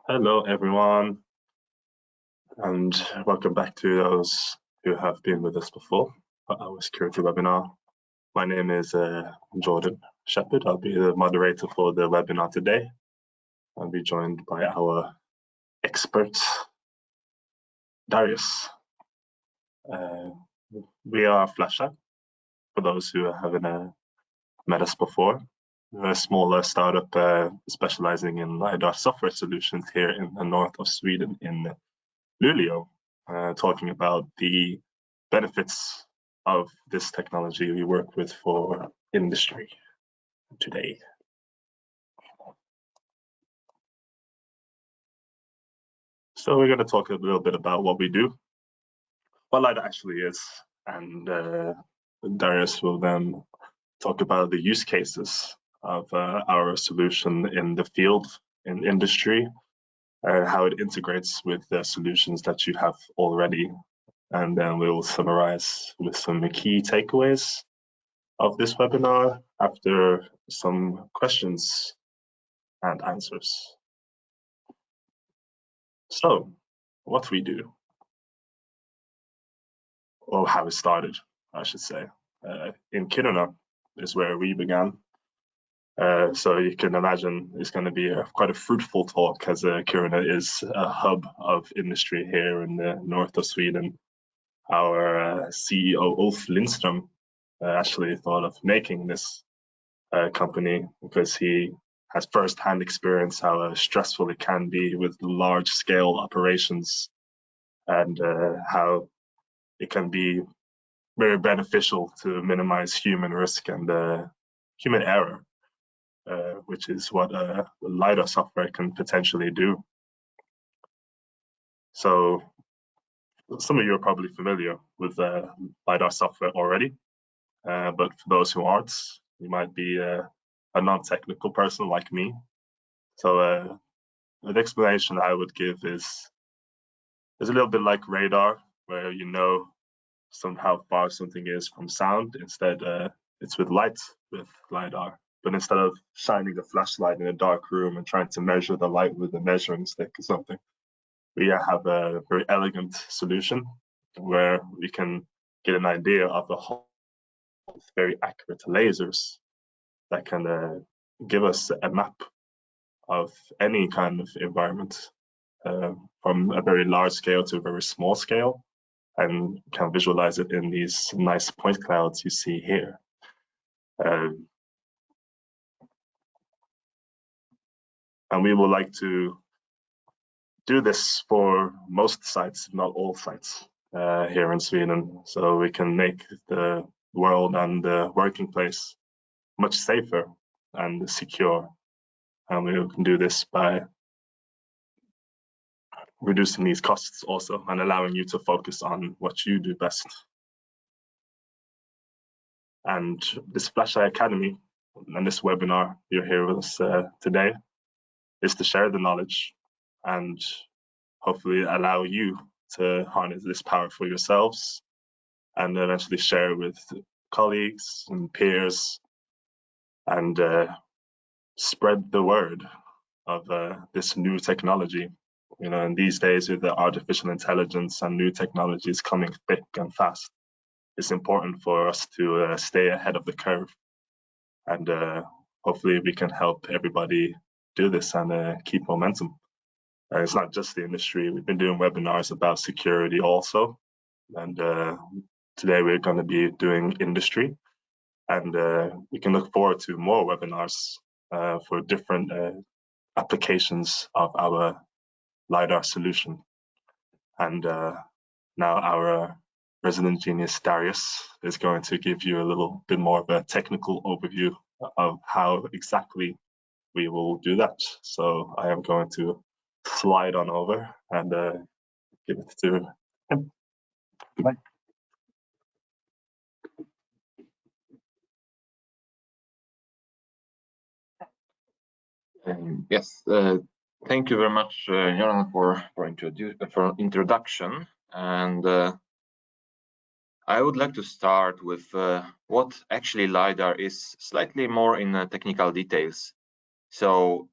Hello, everyone, and welcome back to those who have been with us before for our security webinar. My name is Jordan Shepherd. I'll be the moderator for the webinar today. I'll be joined by our expert, Darius. We are Flashlight, for those who haven't met us before. We're a smaller startup specializing in Lidar software solutions here in the north of Sweden in Luleå, talking about the benefits of this technology we work with for industry today. So we're going to talk a little bit about what we do, what Lidar actually is, and Darius will then talk about the use cases of our solution in the field, in industry, how it integrates with the solutions that you have already. And then we will summarize with some key takeaways of this webinar after some questions and answers. So, what we do, or how it started, I should say. In Kiruna is where we began. So you can imagine it's going to be quite a fruitful talk, as Kiruna is a hub of industry here in the north of Sweden. Our CEO, Ulf Lindström, actually thought of making this company because he has first-hand experience how stressful it can be with large-scale operations, and how it can be very beneficial to minimize human risk and human error, which is what LiDAR software can potentially do. So some of you are probably familiar with LiDAR software already, but for those who aren't, you might be a non-technical person like me. So the explanation I would give is a little bit like radar, where you know how far something is from sound. Instead, it's with light with LiDAR. But instead of shining a flashlight in a dark room and trying to measure the light with a measuring stick or something, we have a very elegant solution where we can get an idea of the whole with very accurate lasers that can give us a map of any kind of environment, from a very large scale to a very small scale, and can visualize it in these nice point clouds you see here. And we would like to do this for most sites, not all sites, here in Sweden, so we can make the world and the working place much safer and secure. And we can do this by reducing these costs also and allowing you to focus on what you do best. And this Flashlight Academy and this webinar you're here with us today is to share the knowledge and hopefully allow you to harness this power for yourselves and eventually share it with colleagues and peers, and spread the word of this new technology. You know, in these days with the artificial intelligence and new technologies coming thick and fast, it's important for us to stay ahead of the curve, and hopefully we can help everybody do this and keep momentum. It's not just the industry. We've been doing webinars about security also, and today we're going to be doing industry, and we can look forward to more webinars for different applications of our LiDAR solution. And now our resident genius Darius is going to give you a little bit more of a technical overview of how exactly we will do that. So I am going to slide on over and give it to him. Bye. Yes, thank you very much, Joran, for introduction. And I would like to start with what actually LiDAR is, slightly more in technical details. So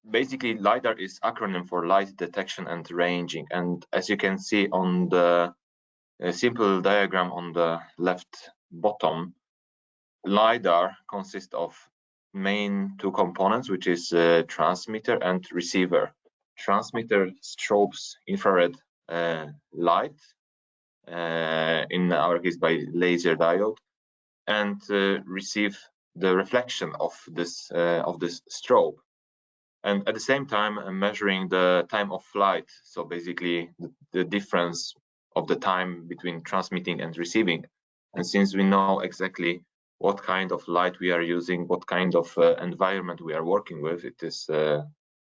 basically, Lidar is acronym for light detection and ranging. And as you can see on the simple diagram on the left bottom, Lidar consists of main two components, which is transmitter and receiver. Transmitter strobes infrared light, in our case by laser diode, and receive the reflection of this strobe. And at the same time, measuring the time of flight. So basically, the difference of the time between transmitting and receiving. And since we know exactly what kind of light we are using, what kind of environment we are working with, it is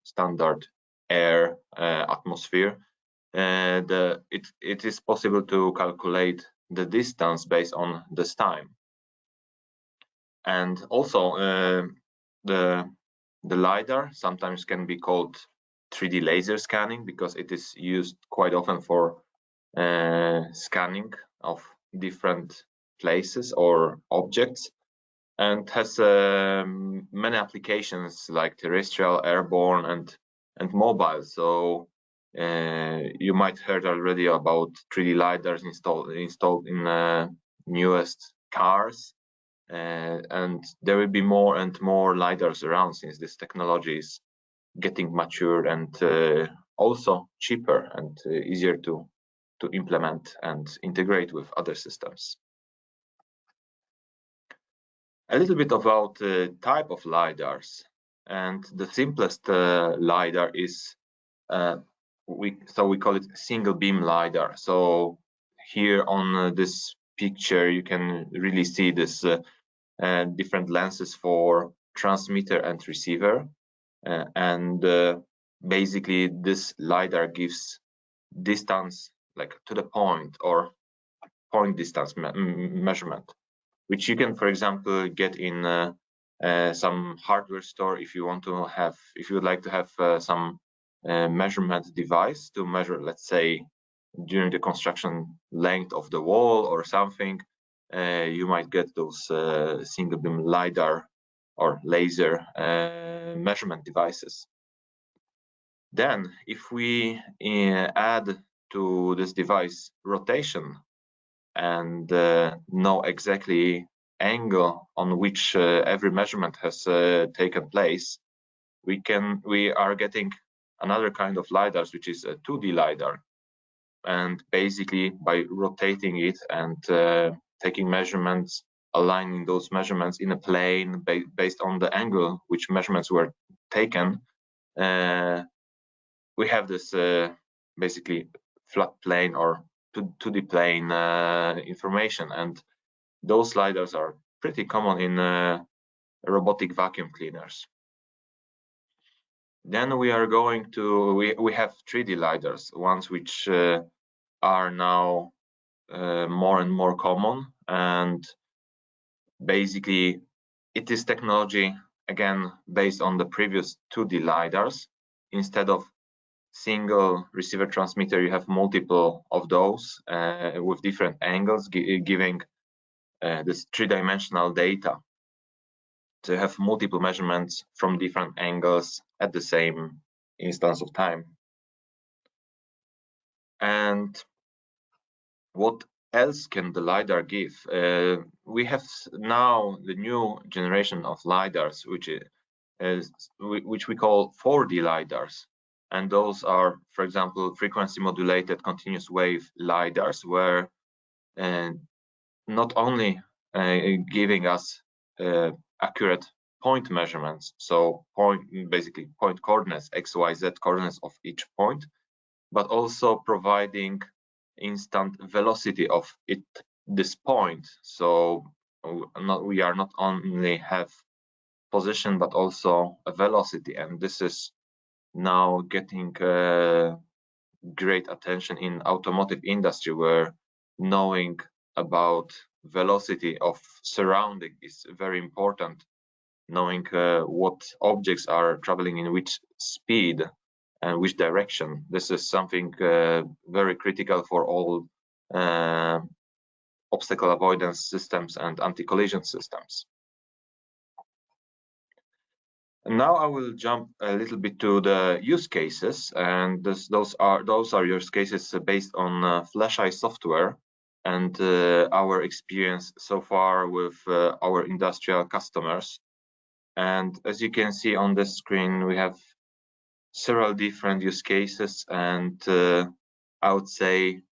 standard air atmosphere. It is possible to calculate the distance based on this time. And also the Lidar sometimes can be called 3D laser scanning because it is used quite often for scanning of different places or objects, and has many applications like terrestrial, airborne, and mobile. So you might heard already about 3D lidars installed in newest cars. And there will be more and more lidars around since this technology is getting mature and also cheaper and easier to implement and integrate with other systems. A little bit about the type of lidars, and the simplest lidar is we call it single beam lidar. So here on this picture you can really see this different lenses for transmitter and receiver, and basically this lidar gives distance like to the point or point distance measurement, which you can, for example, get in some hardware store if you would like to have some measurement device to measure, let's say, during the construction length of the wall or something. You might get those single beam lidar or laser measurement devices. Then, if we add to this device rotation and know exactly angle on which every measurement has taken place, we are getting another kind of lidars, which is a 2D lidar. And basically, by rotating it and taking measurements, aligning those measurements in a plane based on the angle which measurements were taken, we have this basically flat plane or 2D plane information, and those lidars are pretty common in robotic vacuum cleaners. Then we are going to we have 3D lidars, ones which are now more and more common, and basically it is technology again based on the previous 2D lidars. Instead of single receiver transmitter, you have multiple of those with different angles, giving this three-dimensional data. So you have multiple measurements from different angles at the same instance of time. And what else can the lidar give? We have now the new generation of lidars, which we call 4D lidars. And those are, for example, frequency modulated continuous wave lidars, where not only giving us accurate point measurements, so basically point coordinates, x, y, z coordinates of each point, but also providing instant velocity of this point. So we are not only have position but also a velocity, and this is now getting great attention in automotive industry, where knowing about velocity of surrounding is very important. Knowing what objects are traveling in which speed and which direction. This is something very critical for all obstacle avoidance systems and anti-collision systems. Now I will jump a little bit to the use cases, and those are use cases based on FlashEye software and our experience so far with our industrial customers. And as you can see on the screen, we have several different use cases, and I would say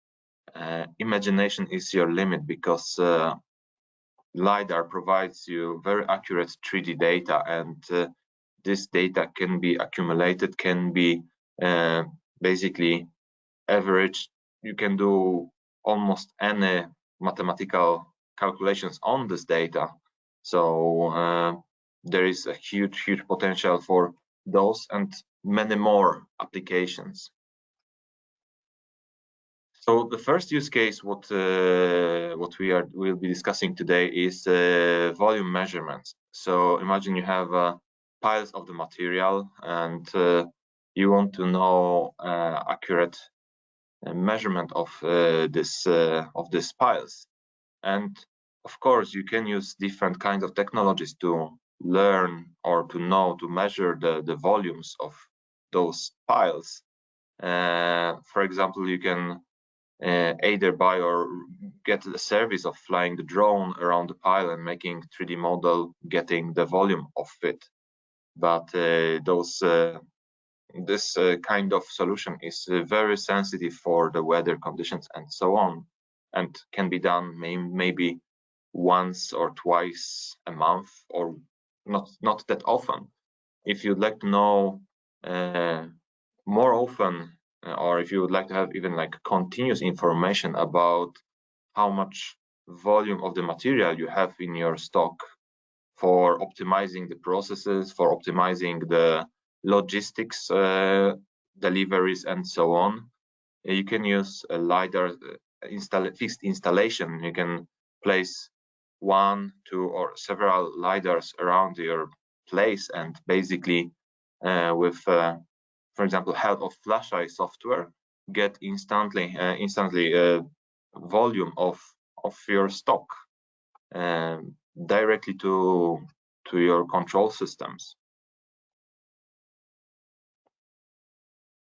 imagination is your limit, because Lidar provides you very accurate 3D data, and this data can be accumulated, can be basically averaged. You can do almost any mathematical calculations on this data. So there is a huge potential for those and many more applications. So the first use case, what we'll be discussing today, is volume measurements. So imagine you have piles of the material, and you want to know accurate measurement of these piles. And of course, you can use different kinds of technologies to learn or to measure the volumes of those piles. For example, you can either buy or get the service of flying the drone around the pile and making 3D model, getting the volume of it. But this kind of solution is very sensitive for the weather conditions and so on, and can be done maybe once or twice a month, or not that often. If you'd like to know more often, or if you would like to have even like continuous information about how much volume of the material you have in your stock, for optimizing the processes, for optimizing the logistics, deliveries, and so on, you can use a Lidar fixed installation. You can place 1, 2, or several Lidars around your place, and basically with for example, help of FlashEye software, get instantly volume of your stock directly to your control systems.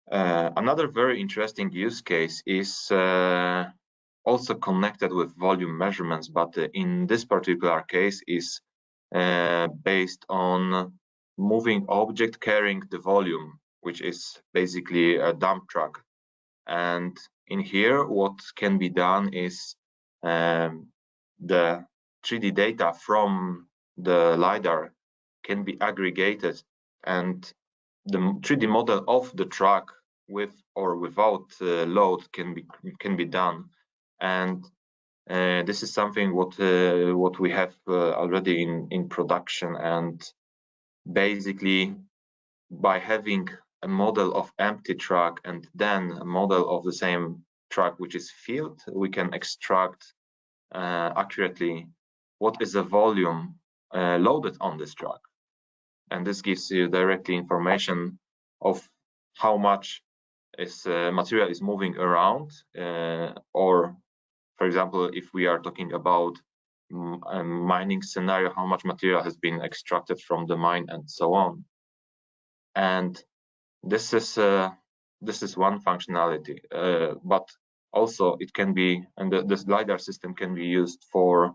Another very interesting use case is also connected with volume measurements, but in this particular case is based on moving object carrying the volume, which is basically a dump truck. And in here, what can be done is the 3D data from the Lidar can be aggregated, and the 3D model of the truck with or without load can be done. And this is something what we have already in production. And basically, by having a model of empty truck and then a model of the same truck which is filled, we can extract accurately what is the volume loaded on this truck. And this gives you directly information of how much material is moving around, or for example, if we are talking about a mining scenario, how much material has been extracted from the mine, and so on. And this is one functionality, but also it can be, and this Lidar system can be used for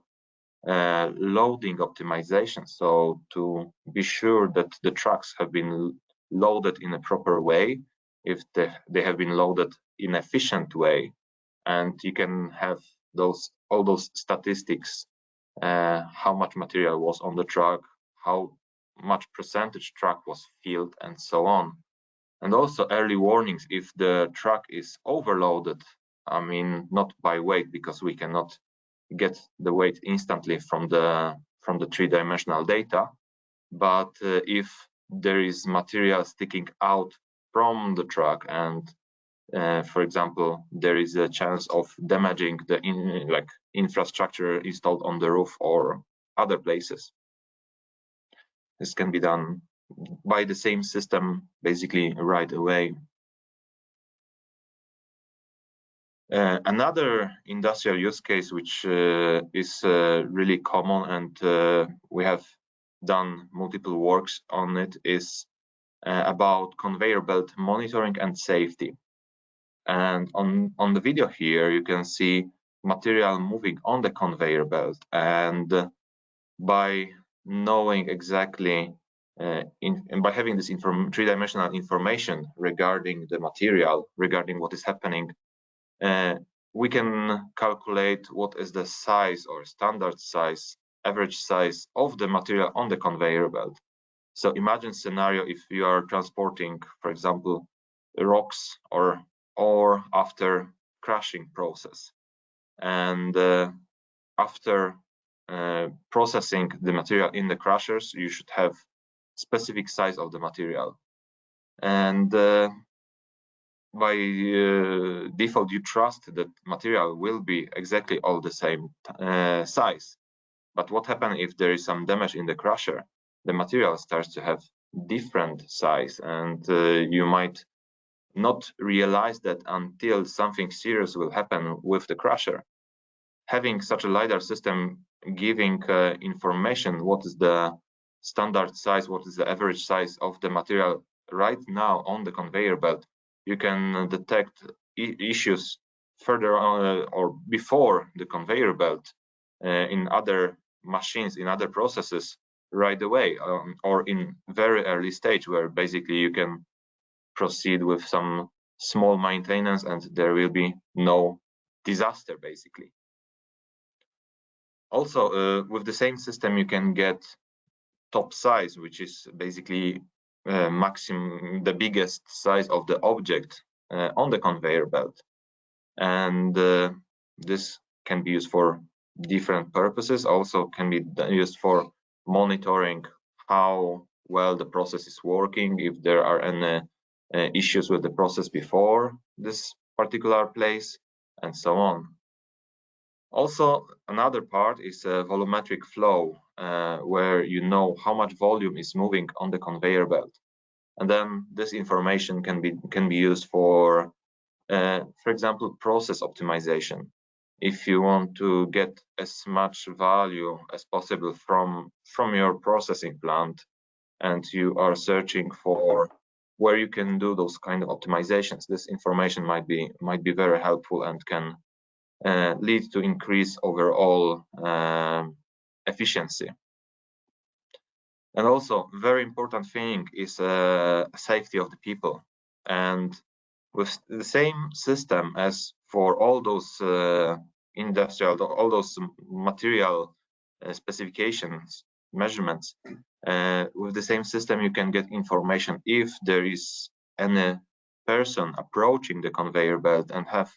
loading optimization. So to be sure that the trucks have been loaded in a proper way, if they have been loaded in an efficient way, and you can have all those statistics, how much material was on the truck, how much percentage truck was filled, and so on. And also early warnings if the truck is overloaded. I mean, not by weight, because we cannot get the weight instantly from the 3-dimensional data, but if there is material sticking out from the truck, and for example, there is a chance of damaging the infrastructure installed on the roof or other places, this can be done by the same system basically right away. Another industrial use case which is really common, and we have done multiple works on it, is about conveyor belt monitoring and safety. And on the video here, you can see material moving on the conveyor belt. And by knowing exactly, and by having this three-dimensional information regarding the material, regarding what is happening, we can calculate what is the size or standard size, average size of the material on the conveyor belt. So imagine scenario if you are transporting, for example, rocks or after crushing process, and after processing the material in the crushers, you should have specific size of the material, and by default you trust that material will be exactly all the same size. But what happens if there is some damage in the crusher? The material starts to have different size, and you might not realize that until something serious will happen with the crusher. Having such a LiDAR system giving information, what is the standard size, what is the average size of the material right now on the conveyor belt, you can detect issues further on or before the conveyor belt in other machines, in other processes right away, or in very early stage where basically you can proceed with some small maintenance and there will be no disaster basically. Also, with the same system, you can get top size, which is basically maximum, the biggest size of the object on the conveyor belt. And this can be used for different purposes, also can be used for monitoring how well the process is working, if there are any issues with the process before this particular place, and so on. Also, another part is volumetric flow, where you know how much volume is moving on the conveyor belt. And then this information can be used for example, process optimization. If you want to get as much value as possible from your processing plant, and you are searching for where you can do those kind of optimizations, this information might be very helpful and can lead to increase overall efficiency. And also, very important thing is safety of the people. And with the same system as for all those all those material specifications, measurements, with the same system you can get information if there is any person approaching the conveyor belt and have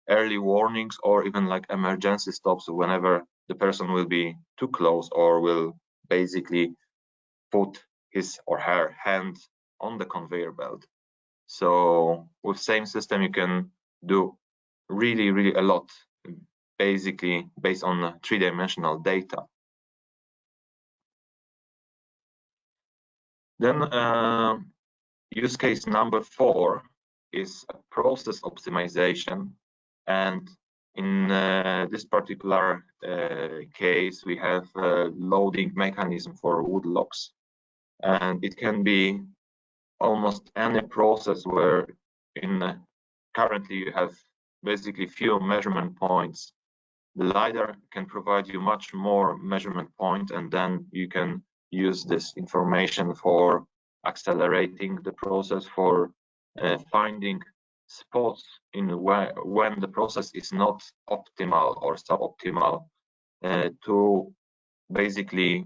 early warnings or even like emergency stops whenever the person will be too close or will basically put his or her hand on the conveyor belt. So with same system you can do really a lot, basically based on three-dimensional data. Then use case number 4 is process optimization, and in this particular case we have a loading mechanism for wood logs, and it can be almost any process where currently you have basically few measurement points. The LiDAR can provide you much more measurement point, and then you can use this information for accelerating the process, for finding spots in when the process is not optimal or suboptimal, to basically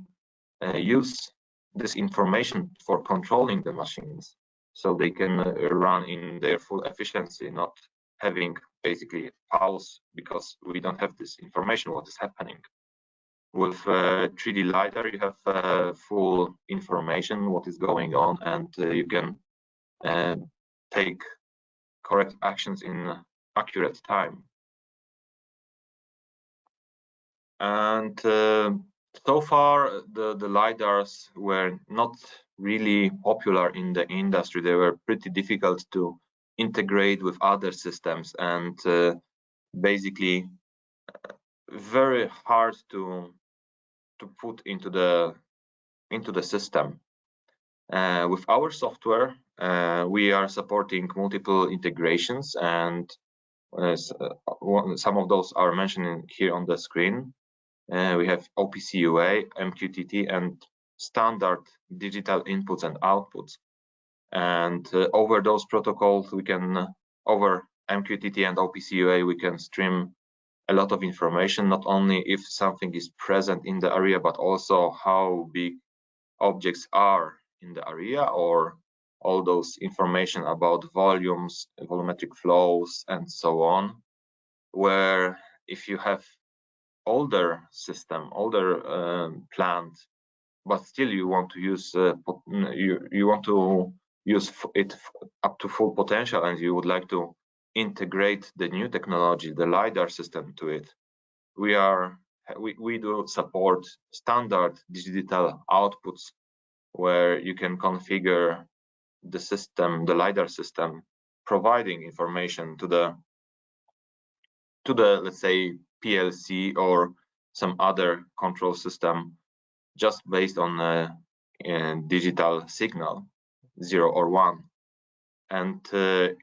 use this information for controlling the machines so they can run in their full efficiency, not having basically pause because we don't have this information what is happening. With 3D LiDAR you have full information what is going on, and you can take correct actions in accurate time. And so far the LiDARs were not really popular in the industry. They were pretty difficult to integrate with other systems, and basically very hard to put into the into the system. With our software, we are supporting multiple integrations, and some of those are mentioned here on the screen. We have OPC UA, MQTT, and standard digital inputs and outputs. And over those protocols, we can, over MQTT and OPC UA, we can stream a lot of information, not only if something is present in the area, but also how big objects are in the area, or all those information about volumes, volumetric flows, and so on. Where if you have older system, older plant, but still you want to use you want to use it up to full potential, and you would like to integrate the new technology, the Lidar system, to it, we do support standard digital outputs where you can configure the system, the Lidar system, providing information to the let's say PLC or some other control system, just based on a digital signal, 0 or 1. And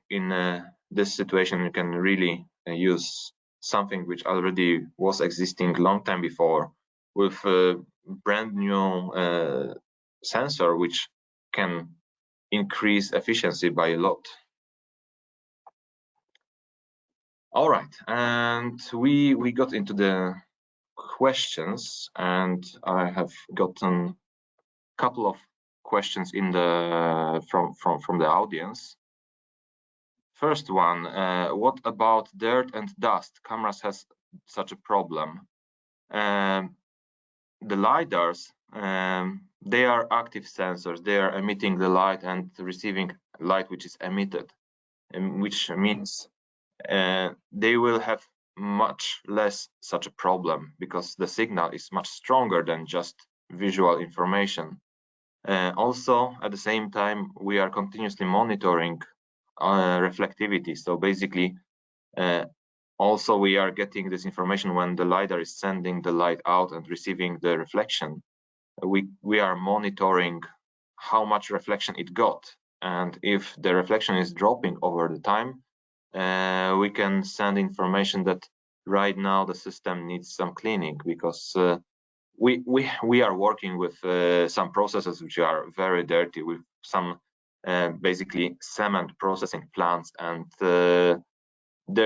in this situation, you can really use something which already was existing long time before, with a brand new sensor which can increase efficiency by a lot. All right, and we got into the questions, and I have gotten a couple of questions in the from the audience. First one, what about dirt and dust? Cameras has such a problem. The lidars, they are active sensors. They are emitting the light and receiving light which is emitted, which means they will have much less such a problem, because the signal is much stronger than just visual information. Also, at the same time, we are continuously monitoring reflectivity. So basically, also we are getting this information when the lidar is sending the light out and receiving the reflection. We are monitoring how much reflection it got, and if the reflection is dropping over the time, we can send information that right now the system needs some cleaning, because we are working with some processes which are very dirty, with some basically cement processing plants, and there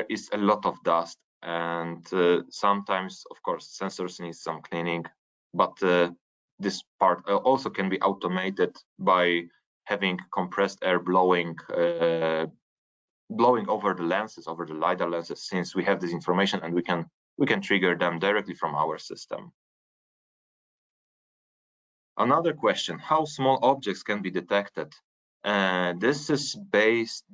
is a lot of dust, and sometimes, of course, sensors need some cleaning, but this part also can be automated by having compressed air blowing over the lenses, over the lidar lenses, since we have this information, and we can trigger them directly from our system. Another question: how small objects can be detected? This is based.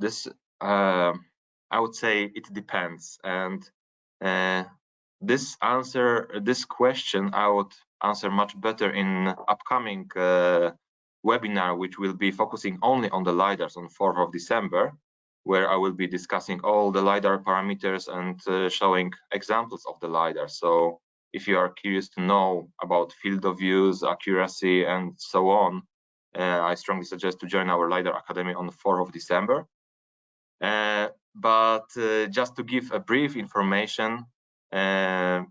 I would say it depends, and this question I would answer much better in upcoming webinar, which will be focusing only on the lidars on 4th of December, where I will be discussing all the lidar parameters and showing examples of the lidar. So if you are curious to know about field of views, accuracy, and so on, I strongly suggest to join our Lidar Academy on the 4th of December. But just to give a brief information, every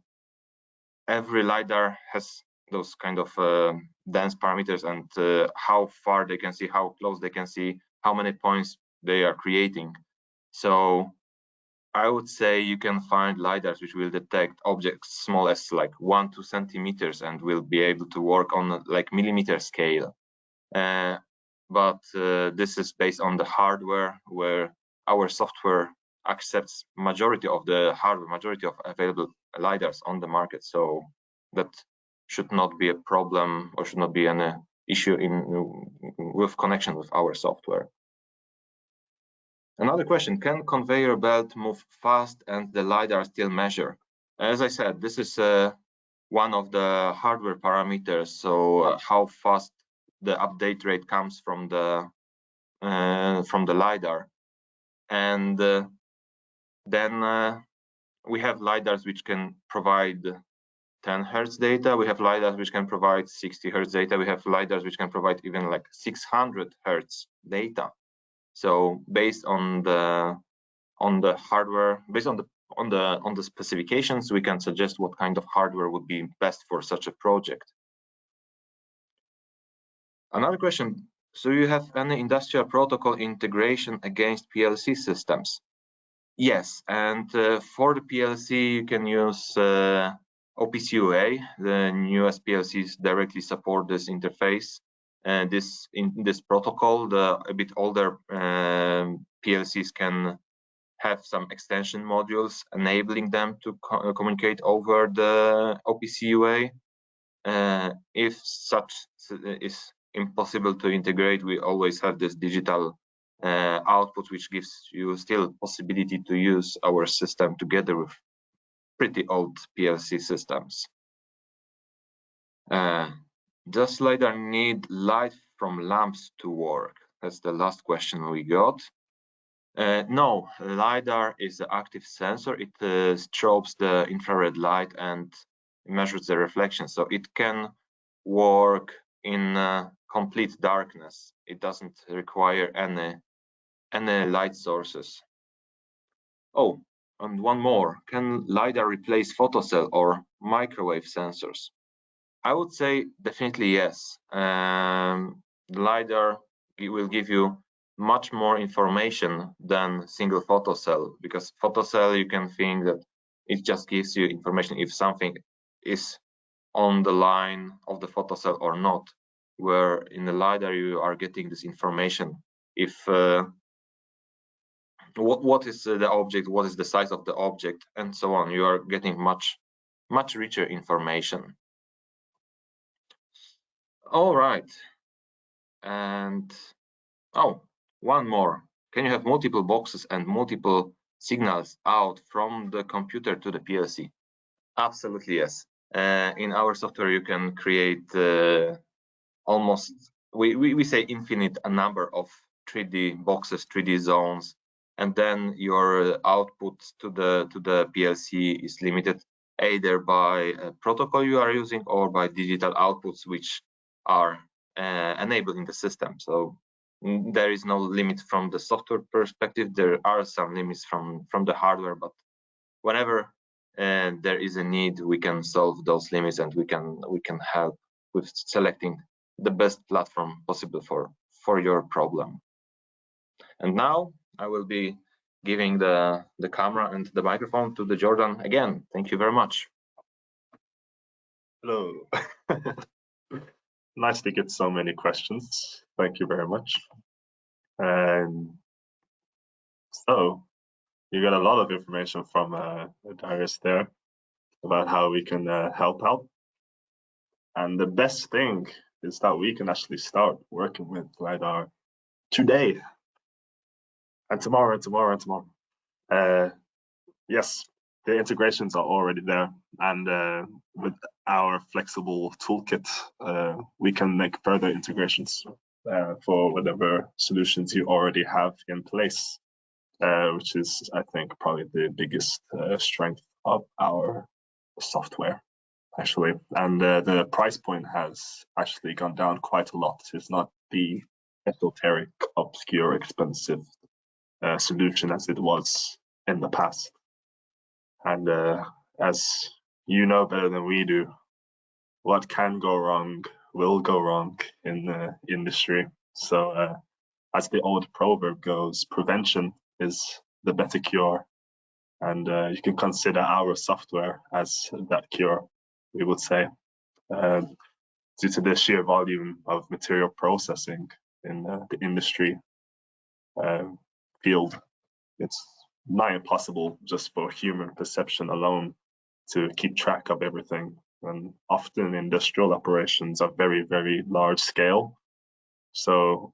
lidar has those kind of dense parameters, and how far they can see, how close they can see, how many points they are creating. So I would say you can find lidars which will detect objects small as like 1 to 2 centimeters and will be able to work on like millimeter scale. But this is based on the hardware, where our software accepts majority of the hardware, majority of available lidars on the market. So that should not be a problem, or should not be an issue with connection with our software. Another question: can conveyor belt move fast and the lidar still measure? As I said, this is one of the hardware parameters. So how fast the update rate comes from the lidar, and then we have lidars which can provide 10 Hertz data. We have LiDARs which can provide 60 Hertz data. We have LiDARs which can provide even like 600 Hertz data. So based on the hardware, based on the specifications, we can suggest what kind of hardware would be best for such a project. Another question: so you have any industrial protocol integration against PLC systems? Yes, and for the PLC you can use OPC-UA. The newest PLCs directly support this interface. This protocol, the a bit older PLCs can have some extension modules enabling them to communicate over the OPC-UA. If such is impossible to integrate, we always have this digital output, which gives you still possibility to use our system together with pretty old PLC systems. Does LiDAR need light from lamps to work? That's the last question we got. No, LiDAR is an active sensor. It strobes the infrared light and measures the reflection, so it can work in complete darkness. It doesn't require any light sources. Oh, and one more. Can LiDAR replace photocell or microwave sensors? I would say definitely yes. LiDAR will give you much more information than single photocell, because photocell, you can think that it just gives you information if something is on the line of the photocell or not, where in the LiDAR you are getting this information. If what is the object, what is the size of the object, and so on. You are getting much richer information. All right, and oh, one more. Can you have multiple boxes and multiple signals out from the computer to the PLC? Absolutely yes. In our software, you can create almost, we say infinite a number of 3D boxes, 3D zones, and then your output to the PLC is limited either by a protocol you are using or by digital outputs which are enabled in the system. So there is no limit from the software perspective. There are some limits from the hardware, but whenever there is a need, we can solve those limits, and we can help with selecting the best platform possible for your problem. And now I will be giving the camera and the microphone to the Jordan again. Thank you very much. Hello. Nice to get so many questions. Thank you very much. And so you got a lot of information from Darius there about how we can help out. And the best thing is that we can actually start working with LiDAR today and tomorrow and tomorrow and tomorrow. Yes, the integrations are already there, and with our flexible toolkit, we can make further integrations for whatever solutions you already have in place, which is, I think, probably the biggest strength of our software, actually. And the price point has actually gone down quite a lot. It's not the esoteric, obscure, expensive solution as it was in the past. And as you know better than we do, what can go wrong will go wrong in the industry. So as the old proverb goes, prevention is the better cure. And you can consider our software as that cure, we would say, due to the sheer volume of material processing in the industry field. It's nigh impossible just for human perception alone to keep track of everything. And often industrial operations are very, very large scale. So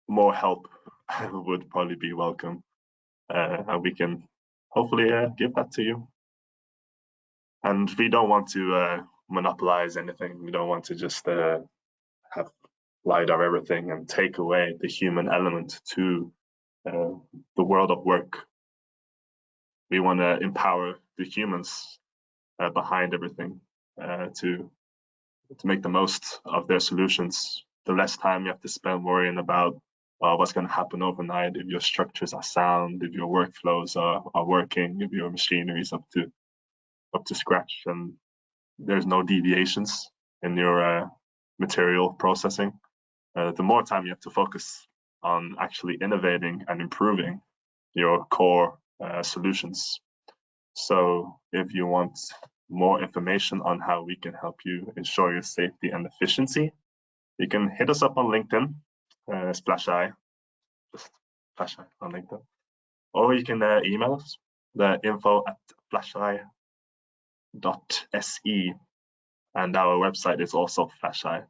more help would probably be welcome. And we can hopefully give that to you. And we don't want to monopolize anything. We don't want to just have LiDAR everything and take away the human element to the world of work. We want to empower the humans behind everything to make the most of their solutions. The less time you have to spend worrying about what's going to happen overnight, if your structures are sound, if your workflows are working, if your machinery is up to scratch, and there's no deviations in your material processing. The more time you have to focus on actually innovating and improving your core solutions. So if you want more information on how we can help you ensure your safety and efficiency, you can hit us up on LinkedIn, /I, just /I on LinkedIn, or you can email us, the info@flasheye.se, and our website is also flasheye.se.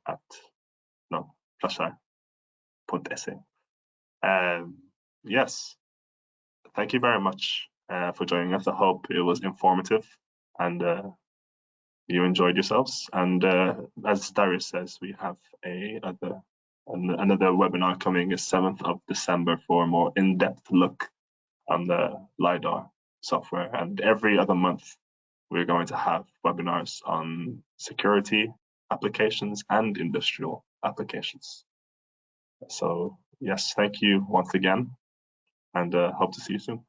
Yes, thank you very much for joining us. I hope it was informative and you enjoyed yourselves. And as Darius says, we have another webinar coming, is 7th of December, for a more in-depth look on the Lidar software. And every other month, we're going to have webinars on security applications and industrial applications. So yes, thank you once again, and hope to see you soon.